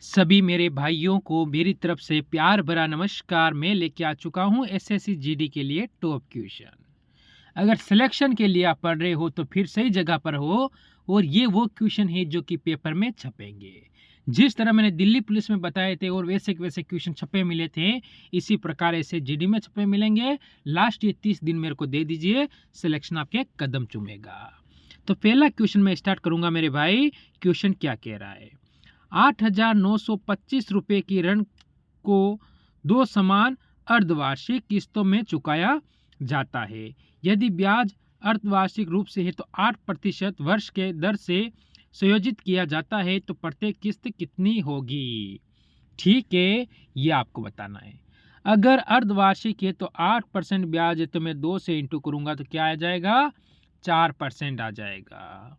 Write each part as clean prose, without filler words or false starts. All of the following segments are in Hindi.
सभी मेरे भाइयों को मेरी तरफ से प्यार भरा नमस्कार। मैं लेके आ चुका हूँ एसएससी जीडी के लिए टॉप क्वेश्चन। अगर सिलेक्शन के लिए आप पढ़ रहे हो तो फिर सही जगह पर हो। और ये वो क्वेश्चन है जो कि पेपर में छपेंगे। जिस तरह मैंने दिल्ली पुलिस में बताए थे और वैसे के वैसे क्वेश्चन छपे मिले थे, इसी प्रकार ऐसे जीडी में छपे मिलेंगे। लास्ट ये 30 दिन मेरे को दे दीजिए, सिलेक्शन आपके कदम चूमेगा। तो पहला क्वेश्चन मैं स्टार्ट करूंगा मेरे भाई। क्वेश्चन क्या कह रहा है? 8,925 रुपये की ऋण को 2 समान अर्धवार्षिक किस्तों में चुकाया जाता है। यदि ब्याज अर्धवार्षिक रूप से है तो 8% वर्ष के दर से संयोजित किया जाता है तो प्रत्येक किस्त कितनी होगी? ठीक है, ये आपको बताना है। अगर अर्धवार्षिक है तो 8% ब्याज है तो मैं 2 से इंटू करूंगा तो क्या आ जाएगा? 4% आ जाएगा।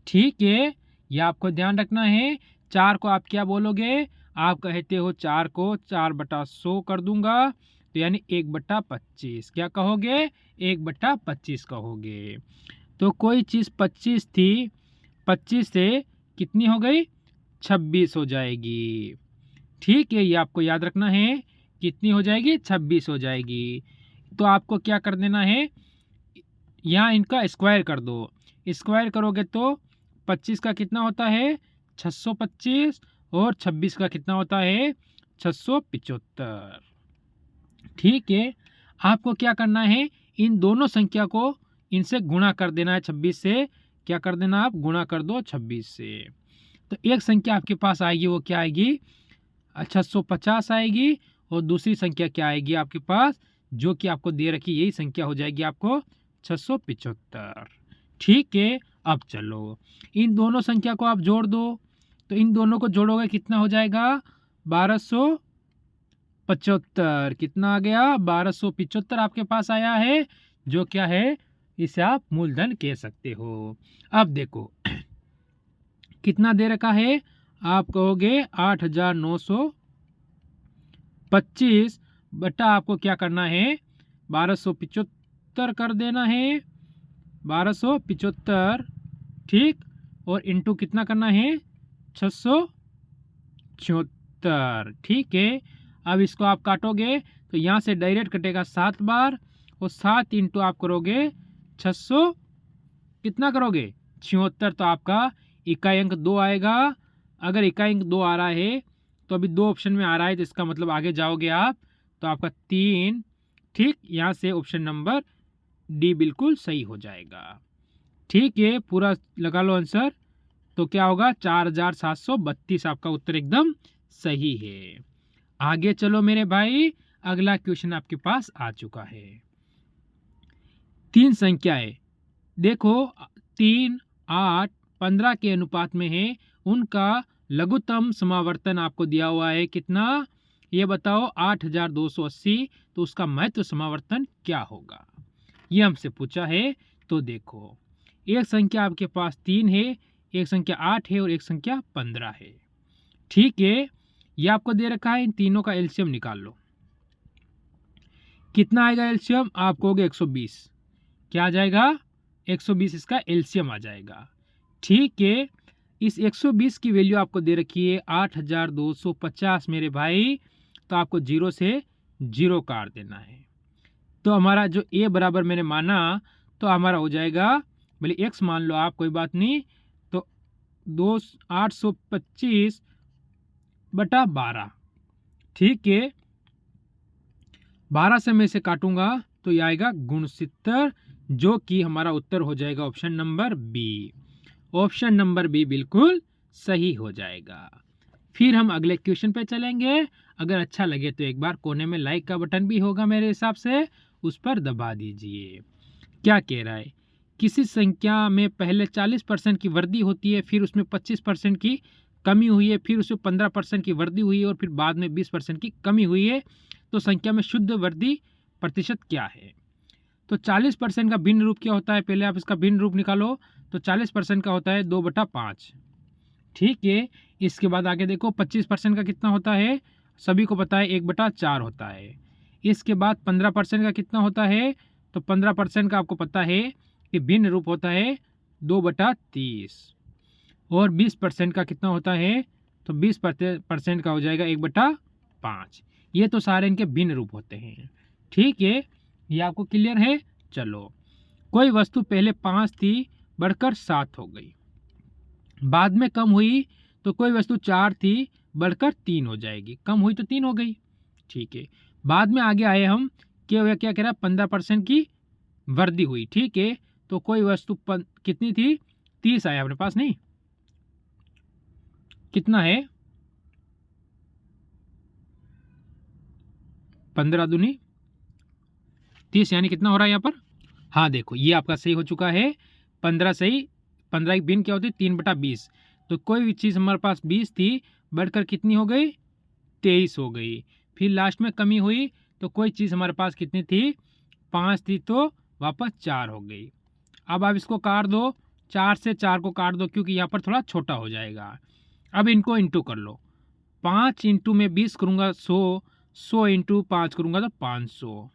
ठीक है, ये आपको ध्यान रखना है। 4 को आप क्या बोलोगे? आप कहते हो 4 को 4/100 कर दूंगा तो यानी 1/25। क्या कहोगे? 1/25 कहोगे। तो कोई चीज़ 25 थी, 25 से कितनी हो गई? 26 हो जाएगी। ठीक है, ये आपको याद रखना है। कितनी हो जाएगी? 26 हो जाएगी। तो आपको क्या कर देना है, यहाँ इनका स्क्वायर कर दो। स्क्वायर करोगे तो 25 का कितना होता है? 625। और 26 का कितना होता है? 675। ठीक है, आपको क्या करना है, इन दोनों संख्या को इनसे गुणा कर देना है 26 से। क्या कर देना? आप गुणा कर दो 26 से। तो एक संख्या आपके पास आएगी, वो क्या आएगी? 650 आएगी। और दूसरी संख्या क्या आएगी आपके पास, जो कि आपको दे रखी, यही संख्या हो जाएगी आपको 675। ठीक है, अब चलो इन दोनों संख्या को आप जोड़ दो। तो इन दोनों को जोड़ोगे कितना हो जाएगा? 1275। कितना आ गया? 1275 आपके पास आया है, जो क्या है, इसे आप मूलधन कह सकते हो। अब देखो कितना दे रखा है, आप कहोगे 8,925 बटा आपको क्या करना है? 1275 कर देना है। 1275, ठीक। और इंटू कितना करना है? 676। ठीक है, अब इसको आप काटोगे तो यहाँ से डायरेक्ट कटेगा 7 बार। और 7 इंटू आप करोगे 600, कितना करोगे? 76। तो आपका इकाई अंक 2 आएगा। अगर इकाई अंक 2 आ रहा है तो अभी 2 ऑप्शन में आ रहा है, तो इसका मतलब आगे जाओगे आप तो आपका 3। ठीक, यहाँ से ऑप्शन नंबर डी बिल्कुल सही हो जाएगा। ठीक है, पूरा लगा लो आंसर। तो क्या होगा? 4,732 आपका उत्तर एकदम सही है। आगे चलो मेरे भाई, अगला क्वेश्चन आपके पास आ चुका है। 3 संख्याएं देखो, 3, 8, 15 के अनुपात में है। उनका लघुत्तम समावर्तन आपको दिया हुआ है कितना? ये बताओ। 8,280। तो उसका महत्व समावर्तन क्या होगा, ये हमसे पूछा है। तो देखो, एक संख्या आपके पास 3 है, एक संख्या 8 है और एक संख्या 15 है। ठीक है, ये आपको दे रखा है। इन तीनों का एलसीएम निकाल लो। कितना आएगा एलसीएम? आप कहोगे 120। क्या आ जाएगा? 120 इसका एलसीएम आ जाएगा। ठीक है, इस 120 की वैल्यू आपको दे रखी है 8,250 मेरे भाई। तो आपको 0 से 0 काट देना है। तो हमारा जो ए बराबर मैंने माना, तो हमारा हो जाएगा, भले एक्स मान लो आप, कोई बात नहीं। तो 825 बटा 12। ठीक है, 12 से मैं इसे काटूंगा तो ये आएगा 69, जो कि हमारा उत्तर हो जाएगा option number B. Option number B बिल्कुल सही हो जाएगा। फिर हम अगले क्वेश्चन पे चलेंगे। अगर अच्छा लगे तो एक बार कोने में लाइक का बटन भी होगा मेरे हिसाब से, उस पर दबा दीजिए। क्या कह रहा है? किसी संख्या में पहले 40% की वृद्धि होती है, फिर उसमें 25% की कमी हुई है, फिर उसमें 15% की वृद्धि हुई है और फिर बाद में 20% की कमी हुई है। तो संख्या में शुद्ध वृद्धि प्रतिशत क्या है? तो 40% का भिन्न रूप क्या होता है? पहले आप इसका भिन्न रूप निकालो। तो 40% का होता है 2/5। ठीक है, इसके बाद आगे देखो 25% का कितना होता है? सभी को पता है 1/4 होता है। इसके बाद 15% का कितना होता है? तो 15% का आपको पता है कि भिन्न रूप होता है 2/30। और 20% का कितना होता है? तो 20% का हो जाएगा 1/5। ये तो सारे इनके भिन्न रूप होते हैं। ठीक है, ये आपको क्लियर है। चलो, कोई वस्तु पहले 5 थी, बढ़कर 7 हो गई, बाद में कम हुई तो कोई वस्तु 4 थी, बढ़कर 3 हो जाएगी। कम हुई तो 3 हो गई। ठीक है, बाद में आगे आए हम कि क्या कह रहा है, 15% की वृद्धि हुई। ठीक है, तो कोई वस्तु कितनी थी, 30 आया अपने पास, नहीं कितना है, 15 दूनी 30, यानी कितना हो रहा है यहाँ पर। हाँ देखो, ये आपका सही हो चुका है। 15 सही, 15 की भिन्न क्या होती है, 3/20। तो कोई भी चीज़ हमारे पास 20 थी, बढ़कर कितनी हो गई, 23 हो गई। फिर लास्ट में कमी हुई तो कोई चीज़ हमारे पास कितनी थी, 5 थी, तो वापस 4 हो गई। अब आप इसको काट दो, 4 से 4 को काट दो, क्योंकि यहाँ पर थोड़ा छोटा हो जाएगा। अब इनको इंटू कर लो, 5 इंटू में 20 करूँगा 100, 100 इंटू 5 करूँगा तो 500।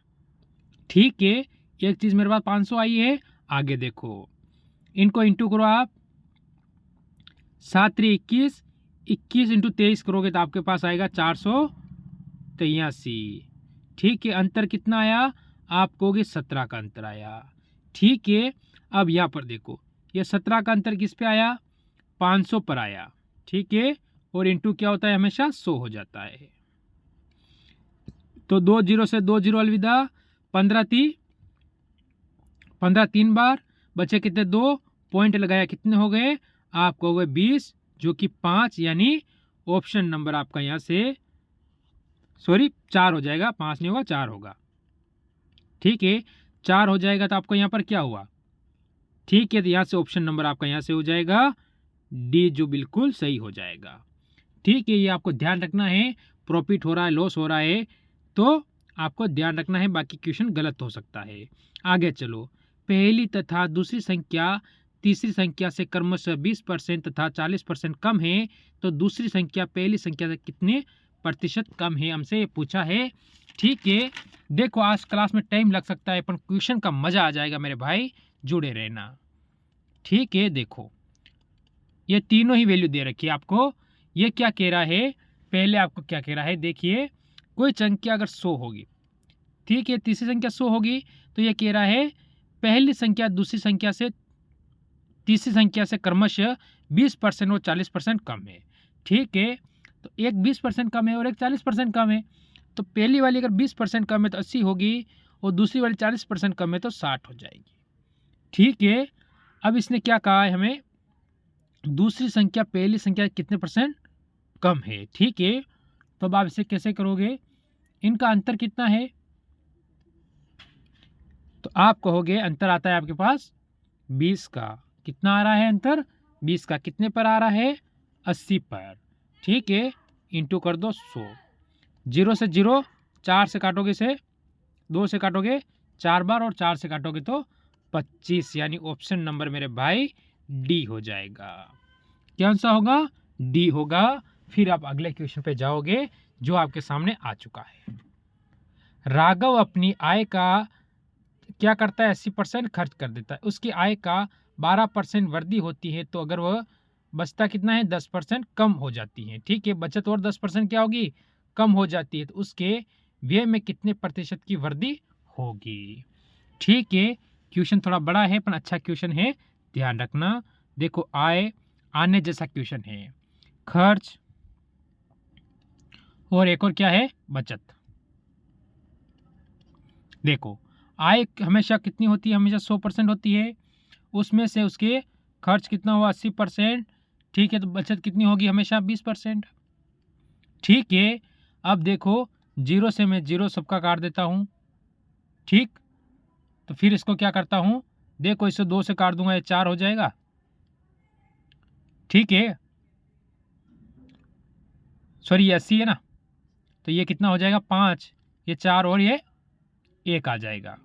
ठीक है, एक चीज़ मेरे पास 500 आई है। आगे देखो, इनको इंटू करो आप, 7 3 21, 21 इंटू 23 करोगे तो आपके पास आएगा 483। ठीक है, अंतर कितना आया, आप कहोगे 17 का अंतर आया। ठीक है, अब यहाँ पर देखो, ये 17 का अंतर किस पे आया, 500 पर आया। ठीक है, और इंटू क्या होता है, हमेशा 100 हो जाता है। तो 2 0 से 2 0 अलविदा, 15 3 बार बचे कितने, 2 पॉइंट लगाया, कितने हो गए, आप कहोगे 20, जो कि 5, यानी ऑप्शन नंबर आपका यहाँ से 4 हो जाएगा, 5 नहीं होगा, 4 होगा। ठीक है, 4 हो जाएगा तो आपको यहाँ पर क्या हुआ। ठीक है, तो यहाँ से ऑप्शन नंबर आपका यहाँ से हो जाएगा डी, जो बिल्कुल सही हो जाएगा। ठीक है, ये आपको ध्यान रखना है, प्रॉफिट हो रहा है, लॉस हो रहा है, तो आपको ध्यान रखना है, बाकी क्वेश्चन गलत हो सकता है। आगे चलो, पहली तथा दूसरी संख्या तीसरी संख्या से क्रमशः 20% तथा 40% कम है, तो दूसरी संख्या पहली संख्या से कितने प्रतिशत कम है, हमसे पूछा है। ठीक है, देखो आज क्लास में टाइम लग सकता है, पर क्वेश्चन का मजा आ जाएगा मेरे भाई, जुड़े रहना। ठीक है, देखो ये तीनों ही वैल्यू दे रखी है आपको। ये क्या कह रहा है, पहले आपको क्या कह रहा है, देखिए कोई संख्या अगर 100 होगी, ठीक है, तीसरी संख्या 100 होगी, तो ये कह रहा है पहली संख्या दूसरी संख्या से तीसरी संख्या से क्रमशः 20% और 40% कम है। ठीक है, तो एक 20% कम है और एक 40% कम है, तो पहली वाली अगर 20% कम है तो 80 होगी, और दूसरी वाली 40% कम है तो 60 हो जाएगी। ठीक है, अब इसने क्या कहा है हमें, दूसरी संख्या पहली संख्या कितने % कम है। ठीक है, तो अब आप इसे कैसे करोगे, इनका अंतर कितना है, तो आप कहोगे अंतर आता है आपके पास 20 का। कितना आ रहा है अंतर, 20 का, कितने पर आ रहा है, 80 पर। ठीक है, इंटू कर दो 100, 0 से 0, 4 से काटोगे से 2 से काटोगे 4 बार, और 4 से काटोगे तो 25, यानी ऑप्शन नंबर मेरे भाई डी हो जाएगा। कौन सा होगा, डी होगा। फिर आप अगले क्वेश्चन पे जाओगे जो आपके सामने आ चुका है। राघव अपनी आय का क्या करता है, 80% खर्च कर देता है, उसकी आय का 12% वृद्धि होती है, तो अगर वह बचता कितना है, 10% कम हो जाती है। ठीक है, बचत और 10% क्या होगी, कम हो जाती है, तो उसके व्यय में कितने प्रतिशत की वृद्धि होगी। ठीक है, क्वेश्चन थोड़ा बड़ा है पर अच्छा क्वेश्चन है, ध्यान रखना। देखो आय आने जैसा क्वेश्चन है, खर्च और एक और क्या है, बचत। देखो आय हमेशा कितनी होती है, हमेशा 100% होती है, उसमें से उसके खर्च कितना हुआ, 80%। ठीक है, तो बचत कितनी होगी, हमेशा 20%। ठीक है, अब देखो 0 से मैं 0 सबका काट देता हूँ। ठीक, तो फिर इसको क्या करता हूँ, देखो इसे 2 से काट दूंगा, ये 4 हो जाएगा। ठीक है, सॉरी ये 80 है ना, तो ये कितना हो जाएगा, 5, ये 4 और ये 1 आ जाएगा।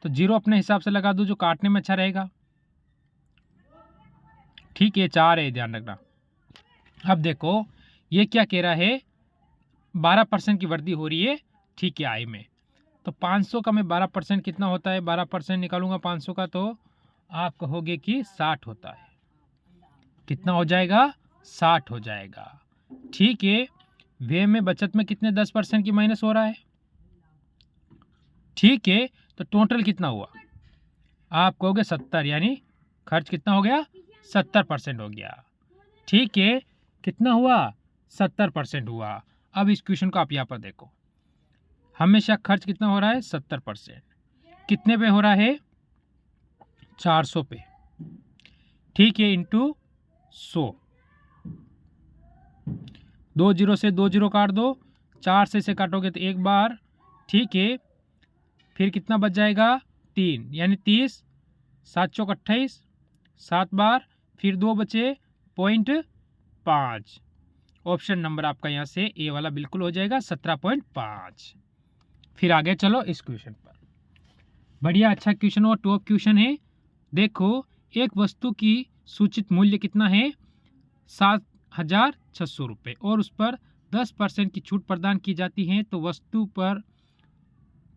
तो 0 अपने हिसाब से लगा दूँ जो काटने में अच्छा रहेगा। ठीक है, 4 है, ध्यान रखना। अब देखो ये क्या कह रहा है, 12% की वृद्धि हो रही है। ठीक है, आय में, तो 500 का मैं 12% कितना होता है, 12% निकालूंगा 500 का, तो आप कहोगे कि 60 होता है। कितना हो जाएगा, 60 हो जाएगा। ठीक है, व्यय में बचत में कितने 10% की माइनस हो रहा है। ठीक है, तो टोटल कितना हुआ, आप कहोगे 70, यानी खर्च कितना हो गया, 70% हो गया। ठीक है, कितना हुआ, 70% हुआ। अब इस क्वेश्चन को आप यहाँ पर देखो, हमेशा खर्च कितना हो रहा है, 70%। कितने पे हो रहा है, 400 पे। ठीक है, इंटू 100, 2 जीरो से 2 जीरो काट दो, 4 से इसे काटोगे तो एक बार। ठीक है, फिर कितना बच जाएगा, 3, यानी 30, 7 चौक 28, 7 बार, फिर 2 बचे, 0.5। ऑप्शन नंबर आपका यहाँ से ए वाला बिल्कुल हो जाएगा, 17.5। फिर आगे चलो इस क्वेश्चन पर, बढ़िया अच्छा क्वेश्चन और टॉप क्वेश्चन है। देखो, एक वस्तु की सूचित मूल्य कितना है, 7,600 रुपये, और उस पर 10% की छूट प्रदान की जाती है, तो वस्तु पर,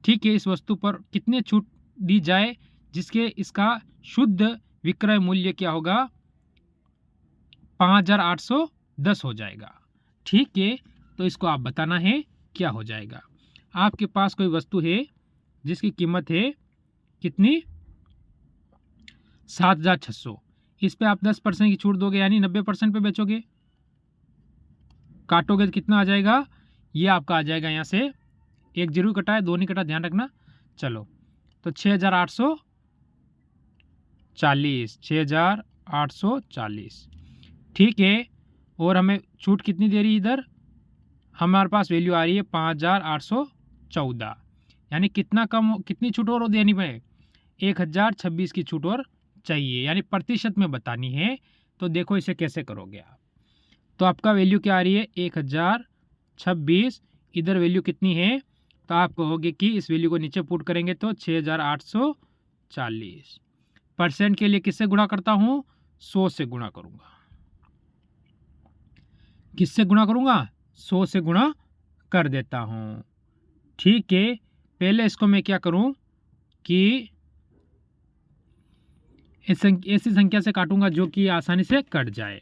ठीक है, इस वस्तु पर कितने छूट दी जाए जिसके इसका शुद्ध विक्रय मूल्य क्या होगा, 5,810 हो जाएगा। ठीक है, तो इसको आप बताना है क्या हो जाएगा। आपके पास कोई वस्तु है जिसकी कीमत है कितनी, 7,600, इस पे आप 10% की छूट दोगे, यानी 90% पे बेचोगे। काटोगे तो कितना आ जाएगा, ये आपका आ जाएगा यहाँ से, एक जरूर कटा है, 2 नहीं कटा, ध्यान रखना। चलो, तो 6,840, 6,840। ठीक है, और हमें छूट कितनी दे रही है, इधर हमारे पास वैल्यू आ रही है 5,814, यानी कितना कम, कितनी छूट और देनी पड़े, 1,026 की छूट और चाहिए, यानी प्रतिशत में बतानी है। तो देखो इसे कैसे करोगे आप, तो आपका वैल्यू क्या आ रही है, 1,026, इधर वैल्यू कितनी है, तो आप कहोगे कि इस वैल्यू को नीचे पुट करेंगे तो 6,840। परसेंट के लिए किससे गुणा करता हूँ, 100 से गुणा करूँगा। किससे गुणा करूँगा, 100 से गुणा कर देता हूँ। ठीक है, पहले इसको मैं क्या करूँ कि ऐसी संख्या से काटूंगा जो कि आसानी से कट जाए।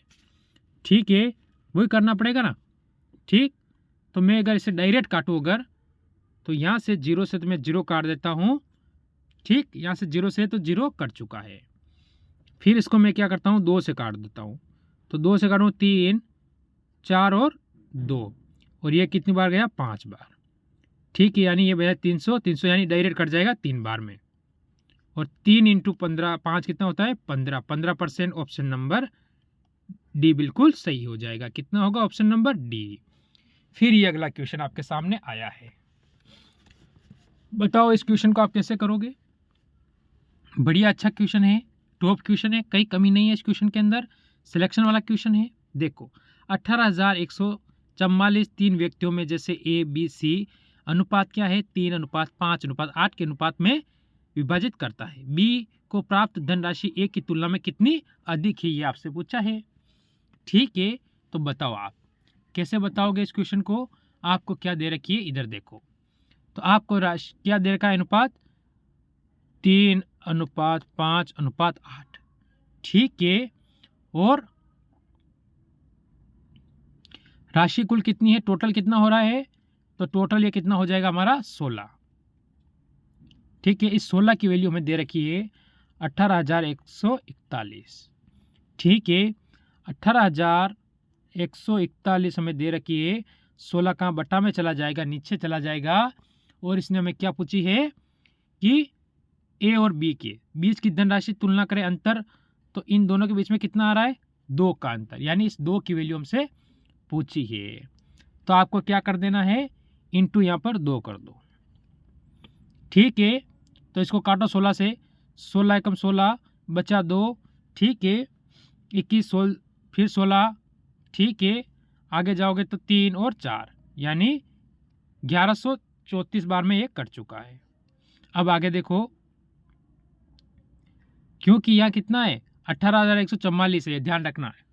ठीक है, वही करना पड़ेगा ना। ठीक, तो मैं अगर इसे डायरेक्ट काटूँ अगर, तो यहाँ से 0 से तो मैं 0 काट देता हूँ। ठीक, यहाँ से 0 से तो 0 कट चुका है। फिर इसको मैं क्या करता हूँ, 2 से काट देता हूँ, तो 2 से काटूँ, 3, 4 और 2, और ये कितनी बार गया, 5 बार। ठीक है, यानी ये भैया 300, 300 यानी डायरेक्ट कट जाएगा 3 बार में, और 3 इंटू 15, 5 कितना होता है, 15, 15%। ऑप्शन नंबर डी बिल्कुल सही हो जाएगा। कितना होगा, ऑप्शन नंबर डी। फिर ये अगला क्वेश्चन आपके सामने आया है, बताओ इस क्वेश्चन को आप कैसे करोगे। बढ़िया अच्छा क्वेश्चन है, टॉप क्वेश्चन है, कई कमी नहीं है इस क्वेश्चन के अंदर, सिलेक्शन वाला क्वेश्चन है। देखो, 18,144 3 व्यक्तियों में जैसे ए बी सी अनुपात क्या है, 3:5:8 के अनुपात में विभाजित करता है। बी को प्राप्त धनराशि ए की तुलना में कितनी अधिक है, ये आपसे पूछा है। ठीक है, तो बताओ आप कैसे बताओगे इस क्वेश्चन को। आपको क्या दे रखी है, इधर देखो, तो आपको राशि क्या दे रखा है, अनुपात 3:5:8। ठीक है, और राशि कुल कितनी है, टोटल कितना हो रहा है, तो टोटल ये कितना हो जाएगा हमारा, 16। ठीक है, इस 16 की वैल्यू हमें दे रखी है 18,141। ठीक है, 18,141 हमें दे रखी है, 16 कहाँ बटा में चला जाएगा, नीचे चला जाएगा, और इसने हमें क्या पूछी है कि ए और बी के बीच की धनराशि तुलना करें, अंतर, तो इन दोनों के बीच में कितना आ रहा है, 2 का अंतर, यानी इस 2 की वैल्यू हमसे पूछी है। तो आपको क्या कर देना है, इंटू यहाँ पर 2 कर दो। ठीक है, तो इसको काटो 16 से, 16 एकम 16 बचा 2। ठीक है, 21, फिर 16। ठीक है, आगे जाओगे तो 3 और 4, यानी 1134 बार में ये कट चुका है। अब आगे देखो, क्योंकि यहाँ कितना है, 18,144 है, ध्यान रखना है,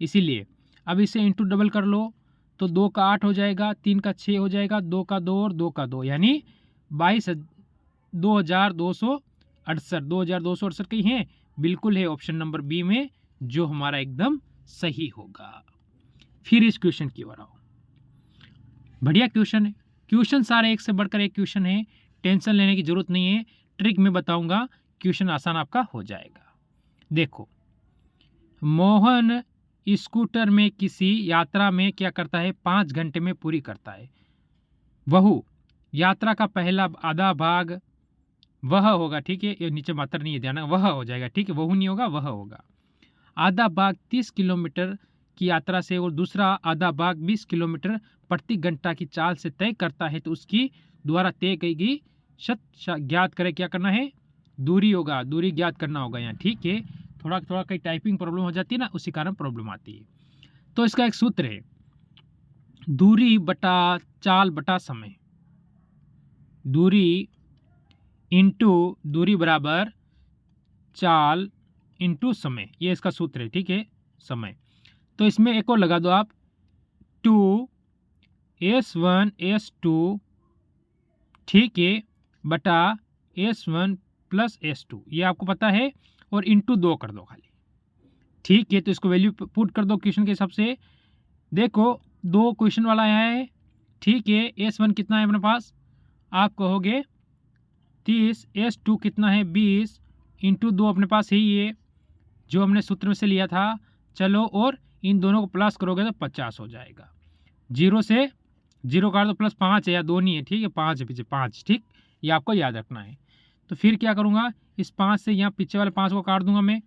इसीलिए अब इसे इंटू डबल कर लो, तो 2 का 8 हो जाएगा, 3 का 6 हो जाएगा, 2 का 2 और 2 का 2, यानी 22,268। 2268 कहीं है, बिल्कुल है ऑप्शन नंबर बी में, जो हमारा एकदम सही होगा। फिर इस क्वेश्चन की ओर आओ। बढ़िया क्वेश्चन है, क्वेश्चन सारे एक से बढ़कर एक क्वेश्चन है, टेंशन लेने की जरूरत नहीं है, ट्रिक में बताऊंगा, क्वेश्चन आसान आपका हो जाएगा। देखो, मोहन स्कूटर में किसी यात्रा में क्या करता है, 5 घंटे में पूरी करता है। वह यात्रा का पहला आधा भाग वह होगा, ठीक है, ये नीचे मात्रा नहीं है, ध्यान, वह हो जाएगा, ठीक है, वह नहीं होगा, वह होगा। आधा भाग 30 किलोमीटर की यात्रा से और दूसरा आधा भाग 20 किलोमीटर प्रति घंटा की चाल से तय करता है, तो उसकी द्वारा तय की गई शत ज्ञात करें, क्या करना है, दूरी होगा, दूरी ज्ञात करना होगा यहाँ, ठीक है। थोड़ा थोड़ा कहीं टाइपिंग प्रॉब्लम हो जाती है ना, उसी कारण प्रॉब्लम आती है। तो इसका एक सूत्र है, दूरी बटा चाल बटा समय, दूरी इंटू दूरी बराबर चाल इंटू समय, ये इसका सूत्र है, ठीक है, समय। तो इसमें एक और लगा दो आप, 2s1 s2, ठीक है, बटा s1 प्लस s2, ये आपको पता है, और इंटू 2 कर दो खाली, ठीक है। तो इसको वैल्यू पुट कर दो क्वेश्चन के हिसाब से। देखो 2 क्वेश्चन वाला आया है, ठीक है, s1 कितना है अपने पास, आप कहोगे 30, s2 कितना है 20, इंटू 2 अपने पास ही है जो हमने सूत्र में से लिया था। चलो, और इन दोनों को प्लस करोगे तो 50 हो जाएगा। 0 से 0 काट दो, प्लस 5 है या 2 नहीं है, ठीक है, 5 है पीछे, 5, ठीक, ये आपको याद रखना है। तो फिर क्या करूँगा, इस 5 से यहाँ पीछे वाले 5 को काट दूंगा मैं,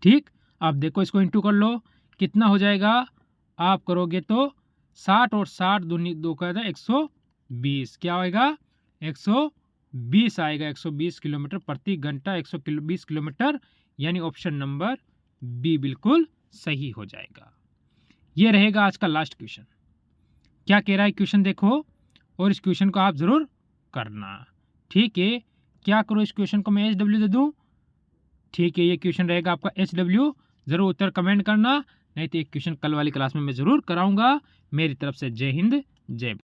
ठीक। अब देखो इसको इंटू कर लो, कितना हो जाएगा, आप करोगे तो 60 और 60 2 का 120, क्या होएगा, 120 आएगा, 120 किलोमीटर प्रति घंटा, 120 किलोमीटर, यानी ऑप्शन नंबर बी बिल्कुल सही हो जाएगा। ये रहेगा आज का लास्ट क्वेश्चन। क्या कह रहा है क्वेश्चन देखो, और इस क्वेश्चन को आप जरूर करना, ठीक है। क्या करो, इस क्वेश्चन को मैं HW दे दूं, ठीक है, ये क्वेश्चन रहेगा आपका HW, जरूर उत्तर कमेंट करना, नहीं तो एक क्वेश्चन कल वाली क्लास में मैं जरूर कराऊंगा। मेरी तरफ से जय हिंद, जय